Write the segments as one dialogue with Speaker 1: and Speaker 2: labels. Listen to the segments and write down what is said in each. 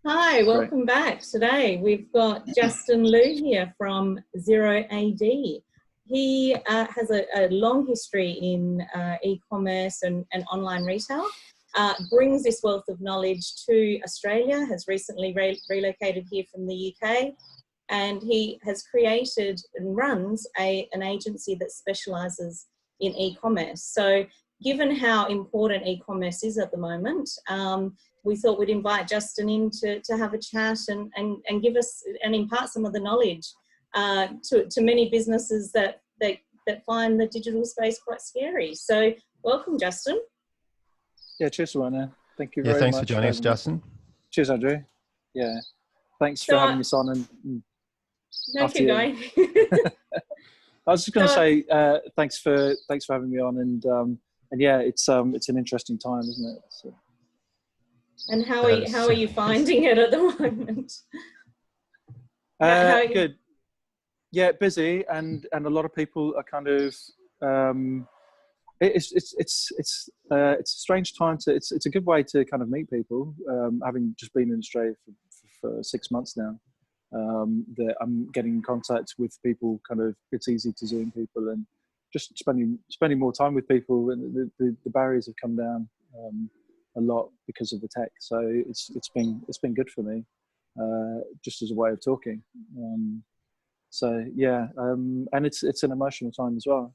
Speaker 1: Hi,
Speaker 2: Great.
Speaker 1: welcome back. Today we've got Justin Liu here from Zero AD. He has a long history in e-commerce and online retail, brings this wealth of knowledge to Australia, has recently relocated here from the UK, and he has created and runs an agency that specialises in e-commerce. So given how important e-commerce is at the moment, we thought we'd invite Justin in to have a chat and give us and impart some of the knowledge to many businesses that find the digital space quite scary. So welcome, Justin.
Speaker 2: Yeah, cheers, Rana. Thank you
Speaker 3: Yeah,
Speaker 2: very
Speaker 3: thanks for
Speaker 2: much for
Speaker 3: joining us,
Speaker 2: having me.
Speaker 3: Justin.
Speaker 2: Cheers, Andrew. Yeah, thanks
Speaker 1: So
Speaker 2: for having me on. And
Speaker 1: no,
Speaker 2: after
Speaker 1: keep
Speaker 2: you,
Speaker 1: going.
Speaker 2: I was just going to
Speaker 1: So,
Speaker 2: say thanks for having me on, and yeah, it's an interesting time, isn't it? So,
Speaker 1: and how
Speaker 3: Yes.
Speaker 1: are you finding it at the moment? How
Speaker 2: good. Yeah, busy, and a lot of people are kind of. It's a strange time to. It's a good way to kind of meet people. Having just been in Australia for 6 months now, that I'm getting in contact with people. Kind of, it's easy to Zoom people and just spending more time with people. And the barriers have come down a lot because of the tech. So it's been good for me, just as a way of talking. So yeah, and it's an emotional time as well,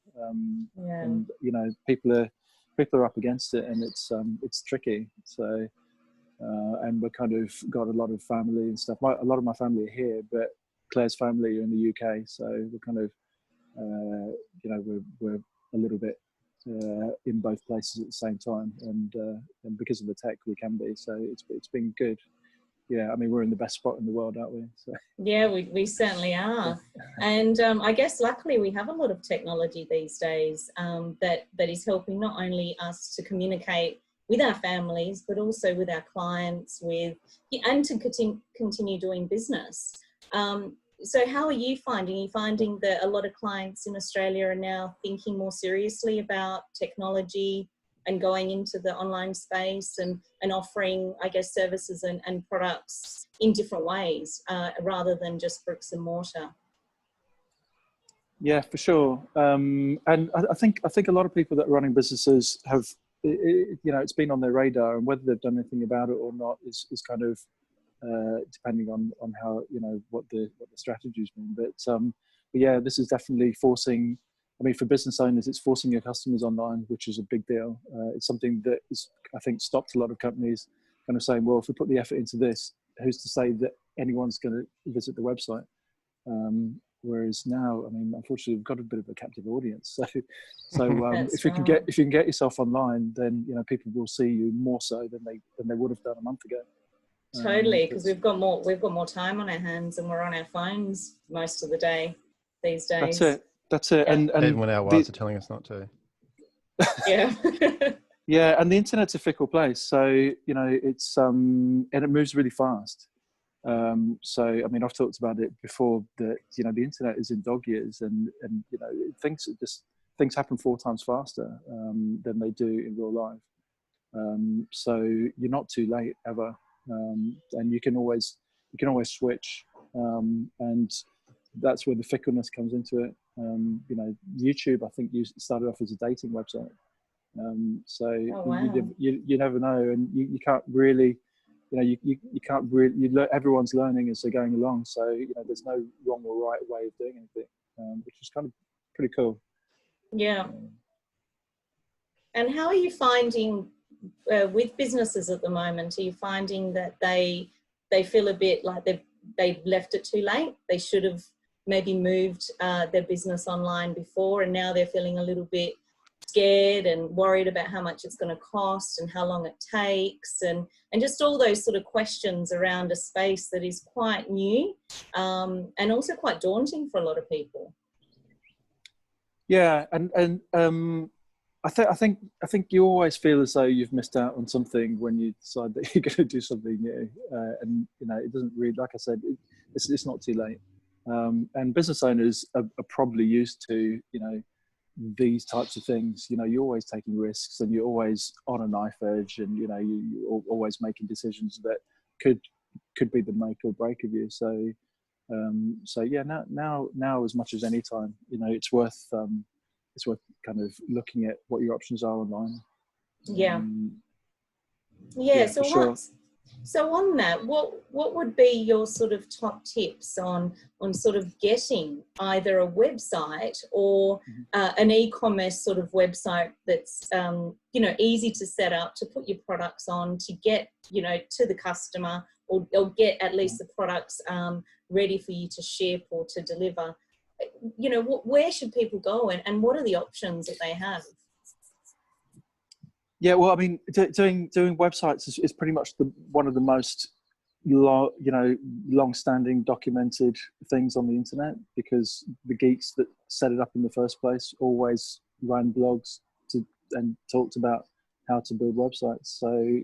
Speaker 1: Yeah.
Speaker 2: and people are up against it, and it's tricky. So and we're kind of got a lot of family and stuff. A lot of my family are here, but Claire's family are in the UK, so we're kind of we're a little bit in both places at the same time, and because of the tech, we can be. So it's been good. Yeah, I mean, we're in the best spot in the world, aren't we? So.
Speaker 1: Yeah, we certainly are. And I guess luckily we have a lot of technology these days that is helping not only us to communicate with our families, but also with our clients, and to continue doing business. So how are you finding? Are you finding that a lot of clients in Australia are now thinking more seriously about technology and going into the online space and offering, I guess, services and products in different ways rather than just bricks and mortar?
Speaker 2: Yeah, for sure. And I think a lot of people that are running businesses have, it's been on their radar, and whether they've done anything about it or not is kind of depending on how what the strategy's been. But yeah, this is definitely forcing. I mean, for business owners, it's forcing your customers online, which is a big deal. It's something that is, I think, stopped a lot of companies kind of saying, well, if we put the effort into this, who's to say that anyone's going to visit the website? Whereas now, I mean, unfortunately, we've got a bit of a captive audience. So if you can get yourself online, then people will see you more so than they would have done a month ago.
Speaker 1: Totally, because we've got more time on our hands, and we're on our phones most of the day these days.
Speaker 2: That's it.
Speaker 1: Yeah.
Speaker 2: And
Speaker 3: Even when our wives are telling us not to.
Speaker 1: Yeah.
Speaker 2: Yeah, and the internet's a fickle place, so it's and it moves really fast. So I mean, I've talked about it before that the internet is in dog years, and things happen 4 times faster than they do in real life. So you're not too late ever, and you can always switch, and that's where the fickleness comes into it. YouTube, I think, started off as a dating website. So
Speaker 1: Oh, wow.
Speaker 2: you never know, and you can't really, you can't really, everyone's learning as they're going along. So there's no wrong or right way of doing anything, which is kind of pretty cool.
Speaker 1: Yeah. And how are you finding with businesses at the moment? Are you finding that they feel a bit like they've left it too late? They should have maybe moved their business online before, and now they're feeling a little bit scared and worried about how much it's going to cost and how long it takes, and just all those sort of questions around a space that is quite new and also quite daunting for a lot of people.
Speaker 2: Yeah, and I think you always feel as though you've missed out on something when you decide that you're going to do something new, and it doesn't really, like I said, it's not too late. And business owners are probably used to these types of things. You're always taking risks, and you're always on a knife edge, and you're always making decisions that could could be the make or break of you. So yeah, now as much as any time, it's worth kind of looking at what your options are online.
Speaker 1: Yeah.
Speaker 2: Yeah,
Speaker 1: So
Speaker 2: for sure.
Speaker 1: So on that, what would be your sort of top tips on sort of getting either a website or an e-commerce sort of website that's easy to set up, to put your products on, to get to the customer, or get at least the products ready for you to ship or to deliver? Where should people go, and what are the options that they have?
Speaker 2: Yeah, well, I mean, doing websites is pretty much one of the most long-standing documented things on the internet, because the geeks that set it up in the first place always ran blogs and talked about how to build websites. So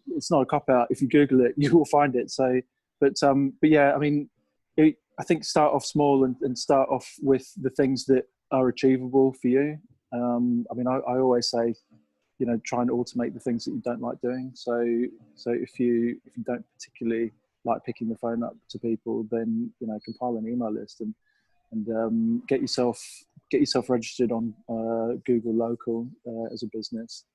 Speaker 2: it's not a cop-out. If you Google it, you will find it. So, but yeah, I mean, I think start off small and start off with the things that are achievable for you. I mean, I always say, try and automate the things that you don't like doing. So if you don't particularly like picking the phone up to people, then compile an email list and get yourself registered on Google Local as a business,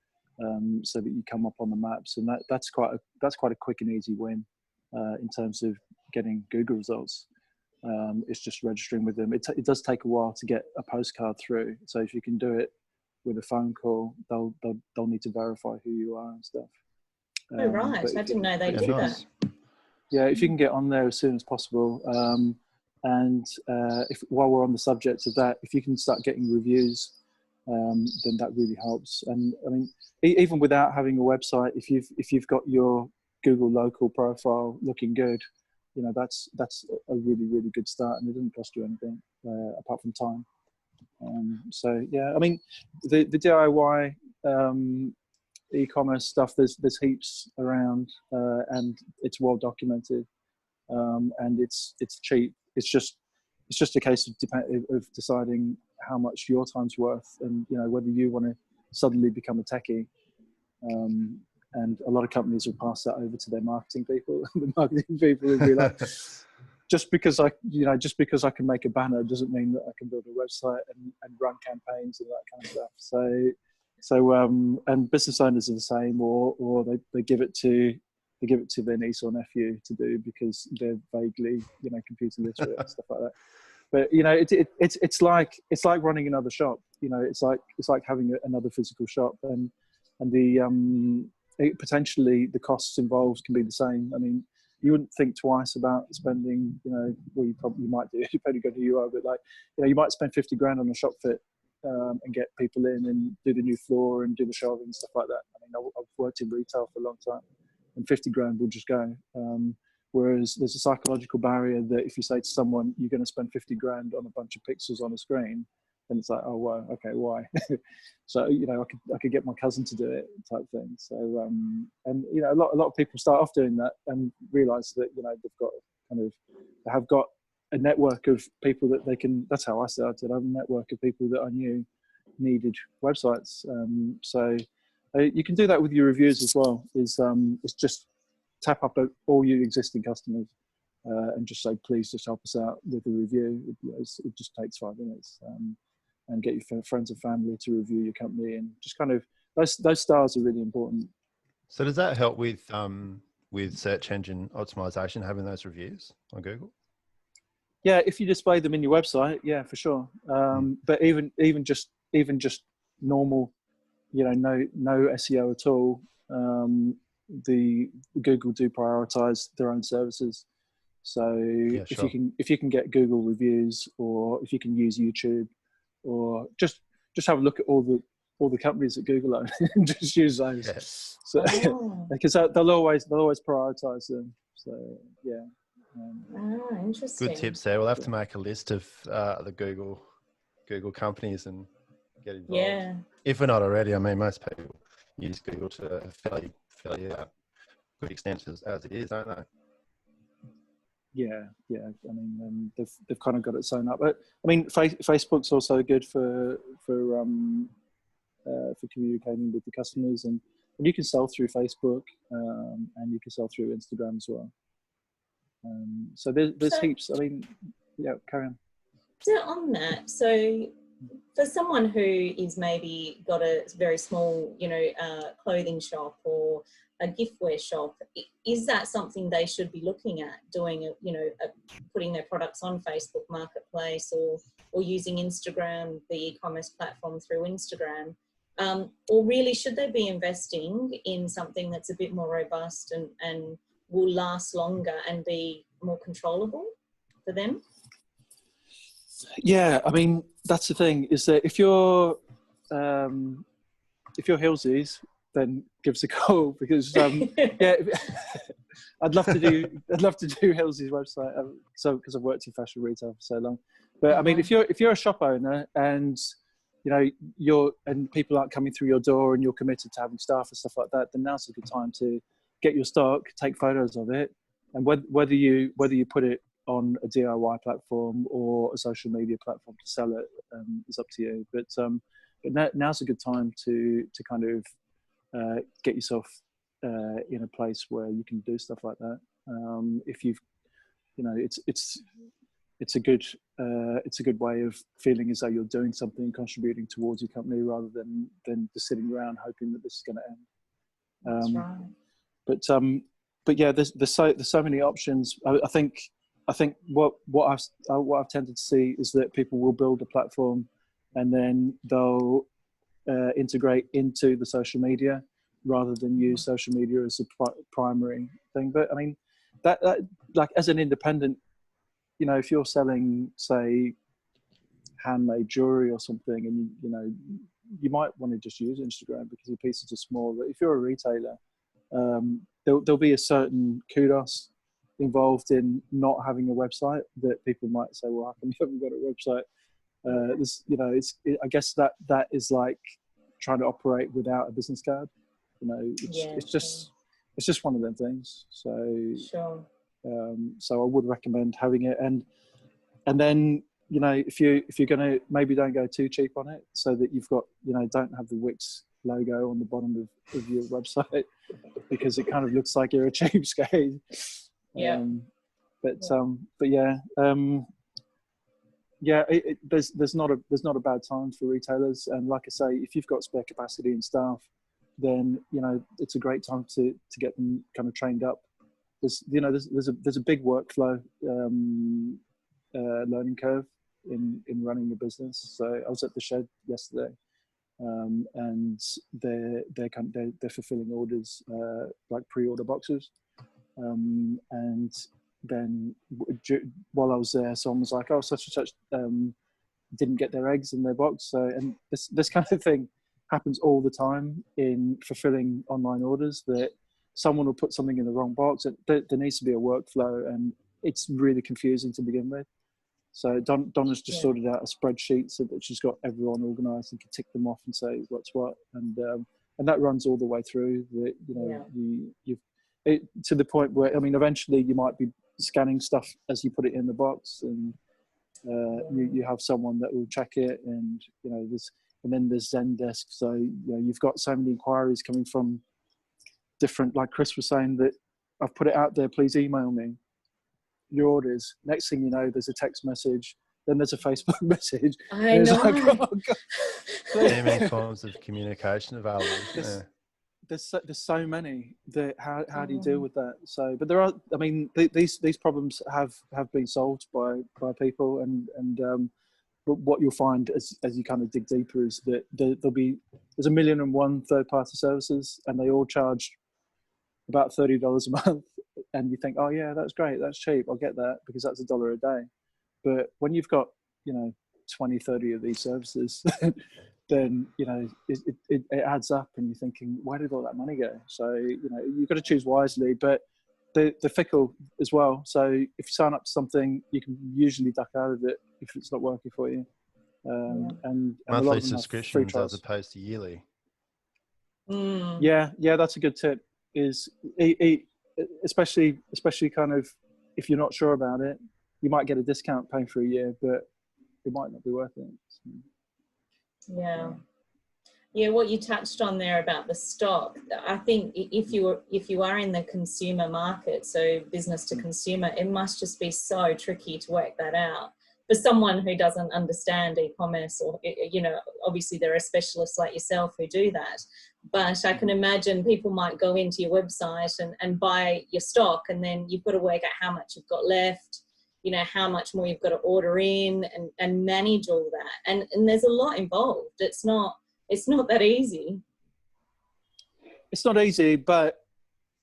Speaker 2: so that you come up on the maps. And that's quite a quick and easy win in terms of getting Google results. It's just registering with them. It does take a while to get a postcard through. So if you can do it with a phone call, they'll need to verify who you are and stuff.
Speaker 1: Oh, right. I didn't know they did that.
Speaker 2: Yeah, if you can get on there as soon as possible. And while we're on the subject of that, if you can start getting reviews, then that really helps. And I mean, even without having a website, if you've got your Google Local profile looking good, that's a really, really good start, and it doesn't cost you anything apart from time. So yeah, I mean, the DIY e-commerce stuff, there's heaps around, and it's well documented, and it's cheap. It's just a case of deciding how much your time's worth, and whether you want to suddenly become a techie. And a lot of companies will pass that over to their marketing people. The marketing people will be like, just because I can make a banner doesn't mean that I can build a website and run campaigns and that kind of stuff. So and business owners are the same, or they give it to their niece or nephew to do because they're vaguely computer literate and stuff like that. But it's like running another shop. It's like having another physical shop, and the potentially the costs involved can be the same. I mean, you wouldn't think twice about spending, well, you might do, depending on who you are, but you might spend 50 grand on a shop fit, and get people in and do the new floor and do the shelving and stuff like that. I mean, I've worked in retail for a long time, and 50 grand will just go. Whereas there's a psychological barrier that if you say to someone, you're going to spend 50 grand on a bunch of pixels on a screen, then it's like, oh, wow, okay, why? So, I could get my cousin to do it, type thing. So, and, a lot of people start off doing that and realize that, they have got a network of people that they can, that's how I started. I have a network of people that I knew needed websites. So you can do that with your reviews as well, is just tap up all your existing customers and just say, please just help us out with a review. It just takes 5 minutes. And get your friends and family to review your company, and just kind of those stars are really important.
Speaker 3: So does that help with search engine optimization, having those reviews on Google?
Speaker 2: Yeah, if you display them in your website, yeah, for sure. But even just normal, no SEO at all. The Google do prioritize their own services. So
Speaker 3: Yeah, sure.
Speaker 2: if you can get Google reviews, or if you can use YouTube, or just have a look at all the companies that Google own and just use those.
Speaker 3: Yes.
Speaker 2: So because they'll always prioritize them. So yeah.
Speaker 1: Interesting.
Speaker 3: Good tips there. We'll have to make a list of the Google companies and get involved.
Speaker 1: Yeah.
Speaker 3: If we're not already, I mean, most people use Google to a fairly good extent as it is, don't they?
Speaker 2: Yeah. I mean, they've kind of got it sewn up. But I mean, Facebook's also good for communicating with the customers, and And you can sell through Facebook, and you can sell through Instagram as well. So there's heaps. I mean, yeah, carry on.
Speaker 1: So on that, so for someone who is maybe got a very small, clothing shop or a giftware shop, is that something they should be looking at doing? Putting their products on Facebook Marketplace or using Instagram, the e-commerce platform through Instagram, or really should they be investing in something that's a bit more robust and will last longer and be more controllable for them?
Speaker 2: Yeah, I mean, that's the thing, is that if you're Hillsies, then give us a call, because yeah, I'd love to do Hillsies website, because I've worked in fashion retail for so long. But I mean, if you're a shop owner and and people aren't coming through your door and you're committed to having staff and stuff like that, then now's a good time to get your stock, take photos of it, and whether you put it on a DIY platform or a social media platform to sell it is up to you. But now's a good time to kind of get yourself in a place where you can do stuff like that. If you've, it's a good way of feeling as though you're doing something, contributing towards your company, rather than just sitting around hoping that this is going to end.
Speaker 1: That's right.
Speaker 2: But yeah, there's so many options. I think what I've tended to see is that people will build a platform and then they'll integrate into the social media rather than use social media as a primary thing. But I mean, that like, as an independent, if you're selling, say, handmade jewelry or something, and you might want to just use Instagram because your pieces are small. But if you're a retailer, there'll be a certain kudos involved in not having a website that people might say, well, how come you haven't got a website? I guess that is like trying to operate without a business card. It's just one of them things. So
Speaker 1: sure.
Speaker 2: So I would recommend having it, and then if you're gonna, maybe don't go too cheap on it, so that you've got, don't have the Wix logo on the bottom of your website, because it kind of looks like you're a cheapskate.
Speaker 1: Yeah.
Speaker 2: But yeah, there's not a bad time for retailers, and like I say, if you've got spare capacity and staff, then it's a great time to get them kind of trained up. There's a big workflow learning curve in running a business. So I was at the shed yesterday, and they're fulfilling orders, like pre-order boxes, and then while I was there, someone was like, "Oh, such and such didn't get their eggs in their box." So, and this kind of thing happens all the time in fulfilling online orders, that someone will put something in the wrong box. There needs to be a workflow, and it's really confusing to begin with. So Donna's just sorted out a spreadsheet so that she's got everyone organised and can tick them off and say what's what, and that runs all the way through. To the point where, I mean, eventually you might be scanning stuff as you put it in the box, and you have someone that will check it, and then there's Zendesk. So you've got so many inquiries coming from different, like Chris was saying, that I've put it out there, please email me your orders. Next thing you know, there's a text message, then there's a Facebook message.
Speaker 1: I know.
Speaker 2: Like, oh, God.
Speaker 3: So many forms of communication available.
Speaker 2: There's so many that how do you deal with that? So, but there are, I mean, these problems have been solved by people, and but what you'll find as you kind of dig deeper is that there's 1,000,001 third-party services, and they all charge about $30 a month. And you think, oh yeah, that's great, that's cheap, I'll get that because that's $1 a day. But when you've got 20, 30 of these services, then it adds up, and you're thinking, where did all that money go? So you've got to choose wisely, but they're fickle as well. So if you sign up to something, you can usually duck out of it if it's not working for you. And
Speaker 3: monthly subscriptions as opposed to yearly.
Speaker 2: Yeah, that's a good tip. Is especially kind of, if you're not sure about it, you might get a discount paying for a year, but it might not be worth it.
Speaker 1: Yeah. Yeah, what you touched on there about the stock, I think if you are in the consumer market, so business to consumer, it must just be so tricky to work that out for someone who doesn't understand e-commerce, or, you know, obviously there are specialists like yourself who do that. But I can imagine people might go into your website and buy your stock, and then you've got to work out how much you've got left, you know, how much more you've got to order in, and manage all that. And there's a lot involved. It's not that easy.
Speaker 2: It's not easy, but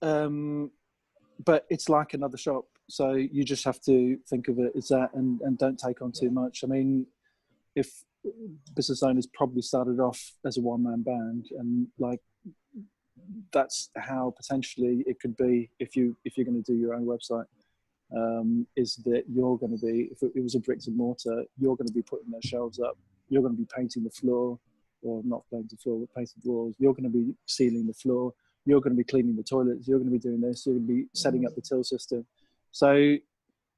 Speaker 2: it's like another shop. So you just have to think of it as that, and don't take on too much. I mean, if business owners probably started off as a one-man band, and like that's how potentially it could be if you're going to do your own website. Is that you're going to be, if it was a bricks and mortar, you're going to be putting those shelves up. You're going to be painting the floor, or not painting the floor, but painting the walls. You're going to be sealing the floor. You're going to be cleaning the toilets. You're going to be doing this. You're going to be setting up the till system. So, you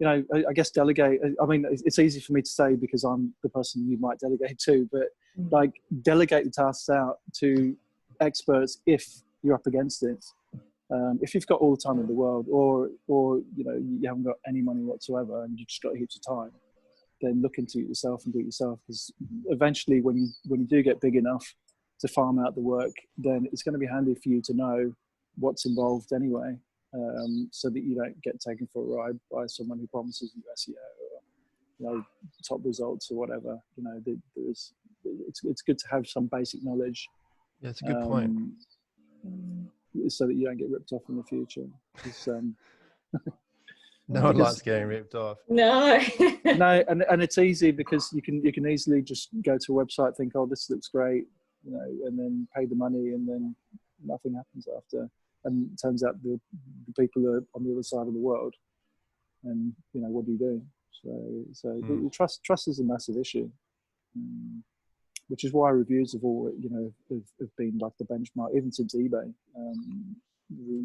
Speaker 2: know, I guess delegate. I mean, it's easy for me to say because I'm the person you might delegate to, but like delegate the tasks out to experts if you're up against it. If you've got all the time in the world, or you know, you haven't got any money whatsoever and you've just got heaps of time, then look into it yourself and do it yourself. Because eventually, when you do get big enough to farm out the work, then it's going to be handy for you to know what's involved anyway, so that you don't get taken for a ride by someone who promises you SEO or, you know, top results or whatever. You know, it's good to have some basic knowledge.
Speaker 3: Yeah, it's a good point.
Speaker 2: So that you don't get ripped off in the future.
Speaker 3: No one likes getting ripped off.
Speaker 1: No.
Speaker 2: No, and it's easy because you can easily just go to a website, think, oh, this looks great, you know, and then pay the money, and then nothing happens after. And it turns out the people are on the other side of the world, and you know, what do you do? So trust is a massive issue. Which is why reviews have all, you know, have been like the benchmark, even since eBay.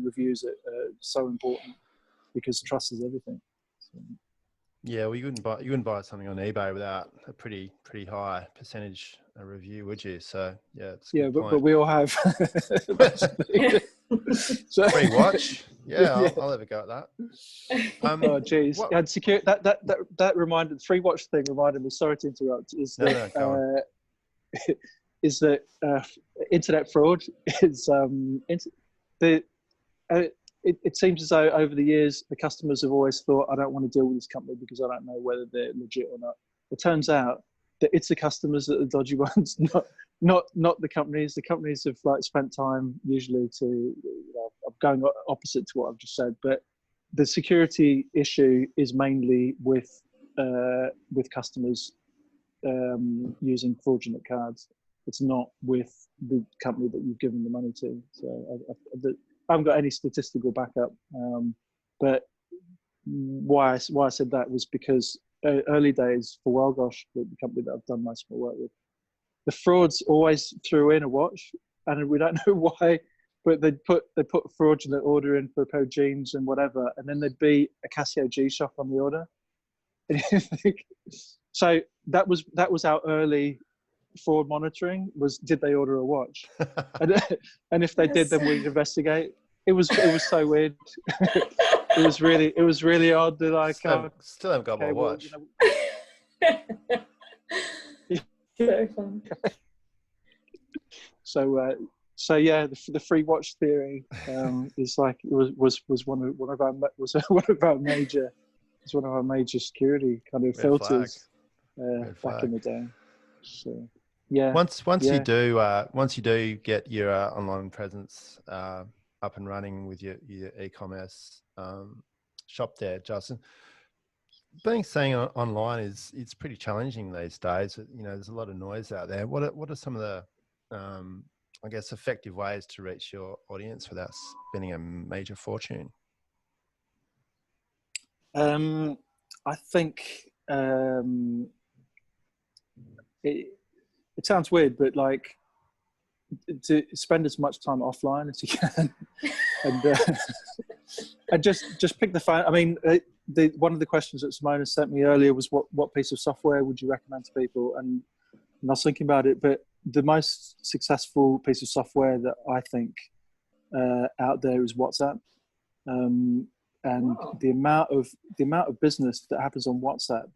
Speaker 2: Reviews are so important because trust is everything. So.
Speaker 3: Yeah, well, you wouldn't buy something on eBay without a pretty high percentage review, would you? So yeah, it's a good point.
Speaker 2: But we all have. So,
Speaker 3: free watch. Yeah, I'll have a go at that.
Speaker 2: Oh geez, and secure that reminded, free watch thing reminded me. Sorry to interrupt. Is that internet fraud is it seems as though over the years the customers have always thought, I don't want to deal with this company because I don't know whether they're legit or not. It turns out that it's the customers that are the dodgy ones, not the companies. The companies have like spent time usually to, you know, I'm going opposite to what I've just said, but the security issue is mainly with customers using fraudulent cards. It's not with the company that you've given the money to. So I haven't got any statistical backup, but why I said that was because early days for Wellgosh, the company that I've done most of my work with, the frauds always threw in a watch, and we don't know why, but they put a fraudulent order in for a pair of jeans and whatever, and then there'd be a Casio G-Shock on the order. So that was our early fraud monitoring, was did they order a watch? and if they did, then we'd investigate. It was so weird. it was really odd. Like
Speaker 3: still haven't got my watch.
Speaker 1: Well, you know. So fun.
Speaker 2: So yeah, the free watch theory is like was one of our major security kind of filters back in the day. So yeah.
Speaker 3: Once you do get your online presence up and running with your e-commerce shop there, Justin, saying online it's pretty challenging these days. You know, there's a lot of noise out there. What are some of the I guess effective ways to reach your audience without spending a major fortune?
Speaker 2: I think it sounds weird, but like to spend as much time offline as you can, and just pick the phone. I mean, one of the questions that Simona sent me earlier was what piece of software would you recommend to people, and I was thinking about it, but the most successful piece of software that I think out there is WhatsApp, and
Speaker 1: Wow.
Speaker 2: the amount of business that happens on WhatsApp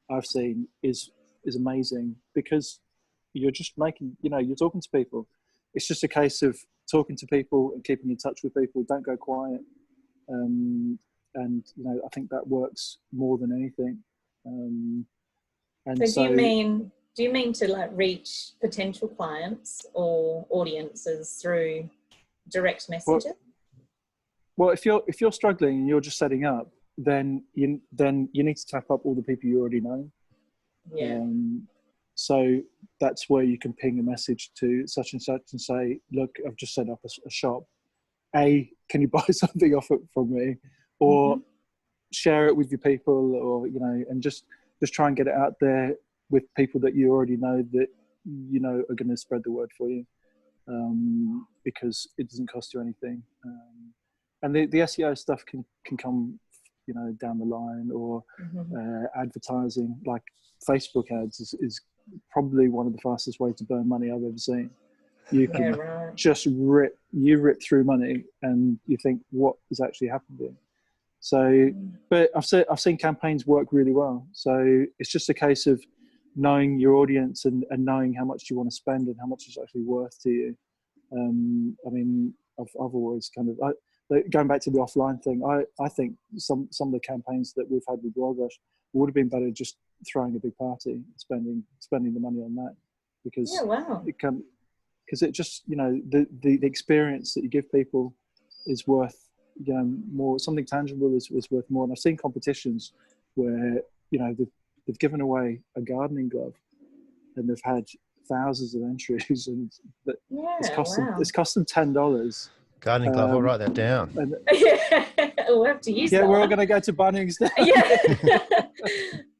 Speaker 2: I've seen is amazing, because you're just making, you're talking to people. It's just a case of talking to people and keeping in touch with people. Don't go quiet. And I think that works more than anything. And
Speaker 1: So
Speaker 2: so,
Speaker 1: do you mean to like reach potential clients or audiences through direct messaging?
Speaker 2: well, if you're struggling and you're just setting up, then you need to tap up all the people you already know.
Speaker 1: Yeah.
Speaker 2: So that's where you can ping a message to such and such and say, look, I've just set up a shop. Can you buy something off it from me? Or share it with your people, or, and just try and get it out there with people that you already know that, are going to spread the word for you. Because it doesn't cost you anything. And the SEO stuff can come, down the line, or advertising, like Facebook ads is probably one of the fastest ways to burn money I've ever seen. You can just rip through money, and you think, what is actually happening? So, but I've seen campaigns work really well. So it's just a case of knowing your audience and knowing how much you want to spend and how much it's actually worth to you. I mean, I've always kind of, going back to the offline thing, I think some of the campaigns that we've had with Wild Rush would have been better just throwing a big party, spending the money on that, because because it just, the experience that you give people is worth, more. Something tangible is worth more. And I've seen competitions where, they've given away a gardening glove and they've had thousands of entries, and that it's cost them $10.
Speaker 3: Gardening glove, I'll write that down.
Speaker 2: And,
Speaker 1: we'll have to use that.
Speaker 2: Yeah, we're all
Speaker 1: one.
Speaker 2: going to go to Bunnings now.
Speaker 1: Yeah,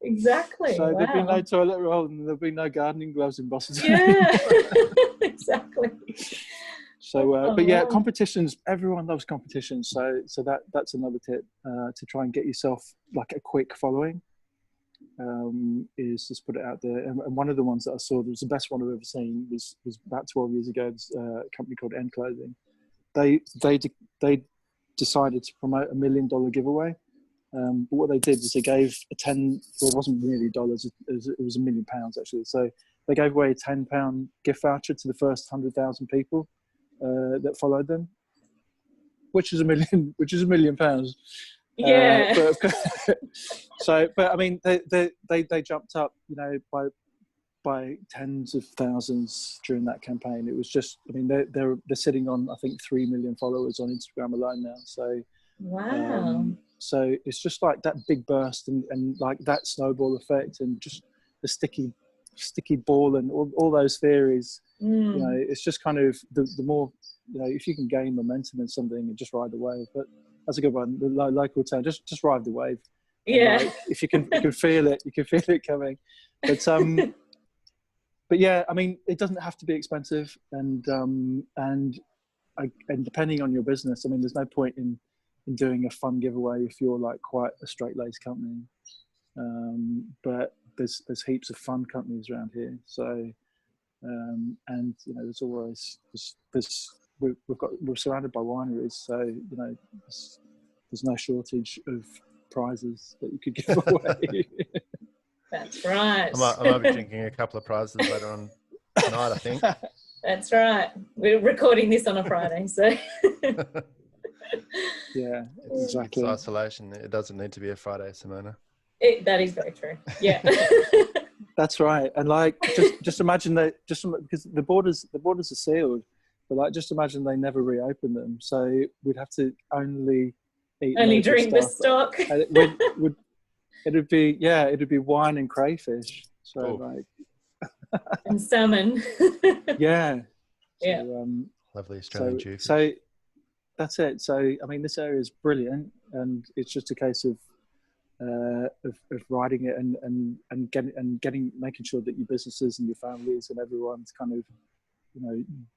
Speaker 1: exactly.
Speaker 2: So there'll be no toilet roll and there'll be no gardening gloves in Boston.
Speaker 1: Yeah, exactly.
Speaker 2: So, but yeah, competitions. Everyone loves competitions. So that's another tip, to try and get yourself like a quick following. Is just put it out there. And one of the ones that I saw that was the best one I've ever seen was about 12 years ago. It's a company called End Clothing. They decided to promote $1 million giveaway. But what they did was they gave well, it wasn't really dollars, it was £1 million actually. So they gave away a £10 gift voucher to the first 100,000 people that followed them, which is £1 million.
Speaker 1: Yeah.
Speaker 2: But I mean, they jumped up, by tens of thousands during that campaign. It was just, I mean, they're sitting on, I think, 3 million followers on Instagram alone now. So
Speaker 1: wow.
Speaker 2: So it's just like that big burst and like that snowball effect, and just the sticky ball and all those theories. It's just kind of the more, if you can gain momentum in something and just ride the wave. But that's a good one. The local term, just ride the wave.
Speaker 1: Yeah.
Speaker 2: Like, if you can feel it, you can feel it coming. But yeah, I mean, it doesn't have to be expensive, and depending on your business, I mean, there's no point in doing a fun giveaway if you're like quite a straight-laced company. But there's heaps of fun companies around here. So, and there's always we're surrounded by wineries, so there's no shortage of prizes that you could give away.
Speaker 1: That's right.
Speaker 3: I might be drinking a couple of prizes later on tonight, I think.
Speaker 1: That's right. We're recording this on a Friday, so.
Speaker 2: Yeah, exactly.
Speaker 3: It's isolation. It doesn't need to be a Friday, Simona.
Speaker 1: That is very true. Yeah.
Speaker 2: That's right. And like, just imagine that, because the borders are sealed, but like, just imagine they never reopen them. So we'd have to only
Speaker 1: drink the stock.
Speaker 2: And it'd be wine and crayfish. So
Speaker 1: and salmon.
Speaker 2: Yeah.
Speaker 1: Yeah.
Speaker 2: So,
Speaker 3: lovely Australian Jewfish.
Speaker 2: So that's it. So I mean, this area is brilliant, and it's just a case of riding it and making sure that your businesses and your families and everyone's kind of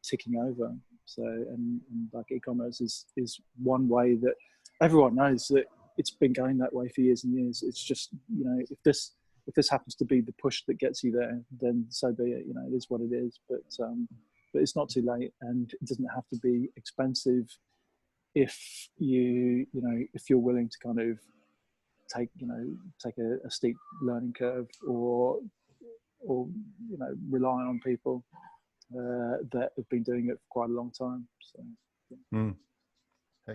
Speaker 2: ticking over. So and like e-commerce is one way that everyone knows that it's been going that way for years and years. It's just if if this happens to be the push that gets you there, then so be it. You know, it is what it is. But it's not too late, and it doesn't have to be expensive if if you're willing to kind of take a steep learning curve, or rely on people that have been doing it for quite a long time. So.
Speaker 3: Mm.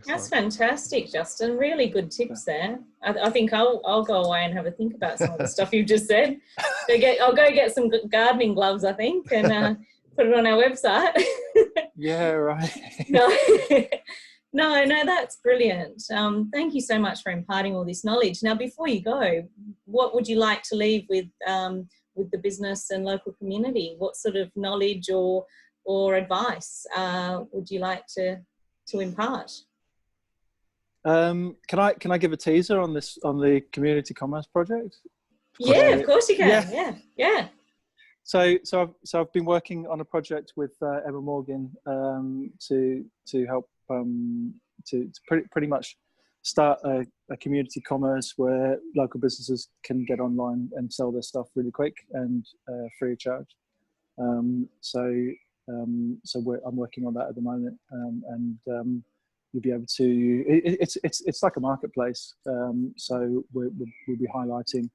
Speaker 1: That's fantastic, Justin. Really good tips there. I think I'll go away and have a think about some of the stuff you've just said. I'll go get some gardening gloves, I think, and put it on our website.
Speaker 2: Yeah, right.
Speaker 1: No, that's brilliant. Thank you so much for imparting all this knowledge. Now, before you go, what would you like to leave with the business and local community? What sort of knowledge or advice would you like to impart?
Speaker 2: Can I give a teaser on the community commerce project?
Speaker 1: Yeah, of course you can. Yeah.
Speaker 2: So I've been working on a project with Emma Morgan to help to pretty much start a community commerce where local businesses can get online and sell their stuff really quick and free of charge. So I'm working on that at the moment, and you'll be able to. It's like a marketplace. So we'll be highlighting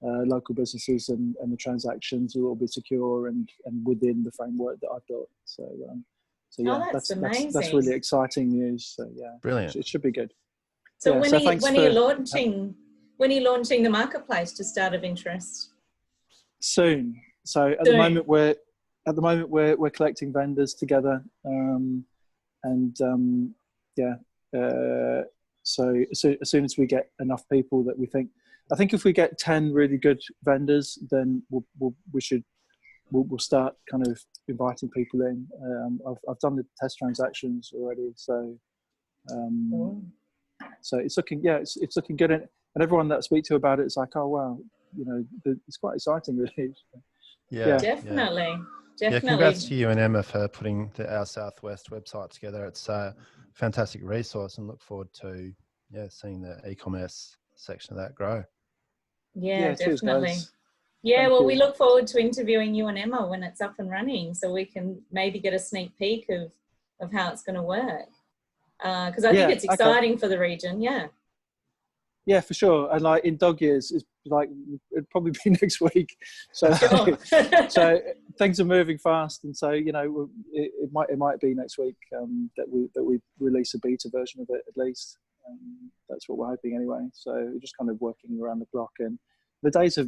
Speaker 2: local businesses and the transactions will all be secure and within the framework that I've built. So yeah, that's really exciting news. So yeah,
Speaker 3: brilliant.
Speaker 2: It should be good.
Speaker 1: So when are you launching the marketplace, just out of interest? Soon.
Speaker 2: So at the moment we're collecting vendors together, so as soon as we get enough people that we think, I think if we get 10 really good vendors, then we'll start kind of inviting people in. I've done the test transactions already, so it's looking good, and everyone that I speak to about it is like, oh wow, it's quite exciting, really.
Speaker 3: Yeah,
Speaker 1: definitely.
Speaker 3: Yeah, congrats to you and Emma for putting our Southwest website together. It's a fantastic resource, and look forward to seeing the e-commerce section of that grow.
Speaker 1: Yeah, definitely.
Speaker 2: Cheers,
Speaker 1: we look forward to interviewing you and Emma when it's up and running, so we can maybe get a sneak peek of how it's going to work. Because I think it's exciting for the region. Yeah,
Speaker 2: for sure. And like in dog years, it's like it'd probably be next week. So
Speaker 1: sure.
Speaker 2: So things are moving fast, and so it might be next week that we release a beta version of it at least. That's what we're hoping anyway. So we're just kind of working around the clock, and the days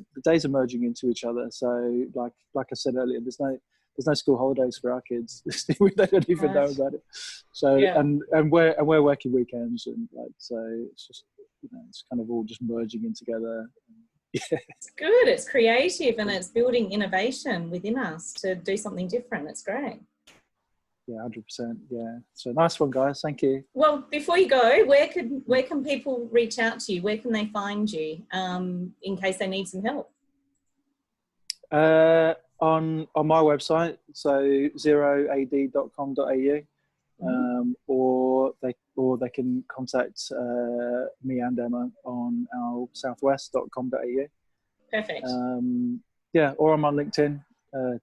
Speaker 2: are merging into each other. So like I said earlier, there's no school holidays for our kids. They don't even know about it. So and we're working weekends, and so it's just it's kind of all just merging in together. Yeah.
Speaker 1: It's good. It's creative, and it's building innovation within us to do something different. It's great.
Speaker 2: Yeah, 100%. Yeah. So nice one, guys. Thank you.
Speaker 1: Well, before you go, where can people reach out to you? Where can they find you in case they need some help?
Speaker 2: On my website, so 0ad.com.au, or they can contact me and Emma on our southwest.com.au. Perfect. Or I'm on LinkedIn,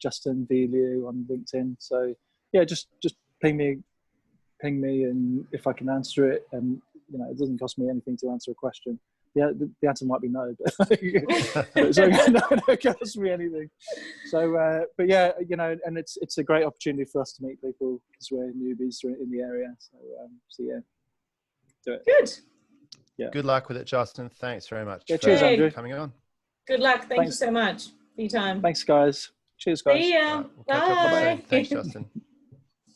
Speaker 2: Justin V. Liu on LinkedIn. So yeah, just ping me, and if I can answer it, and it doesn't cost me anything to answer a question. Yeah, the answer might be no, but so no, it costs me anything. So, but yeah, and it's a great opportunity for us to meet people because we're newbies in the area. So yeah, do it.
Speaker 1: Good.
Speaker 2: Yeah.
Speaker 3: Good luck with it, Justin. Thanks very much.
Speaker 2: Cheers, Andrew.
Speaker 3: Coming on.
Speaker 1: Good luck. Thanks you so much for your time.
Speaker 2: Thanks, guys. Cheers, guys.
Speaker 1: See ya.
Speaker 3: Right, we'll catch up.
Speaker 1: Bye.
Speaker 3: Thanks, Justin.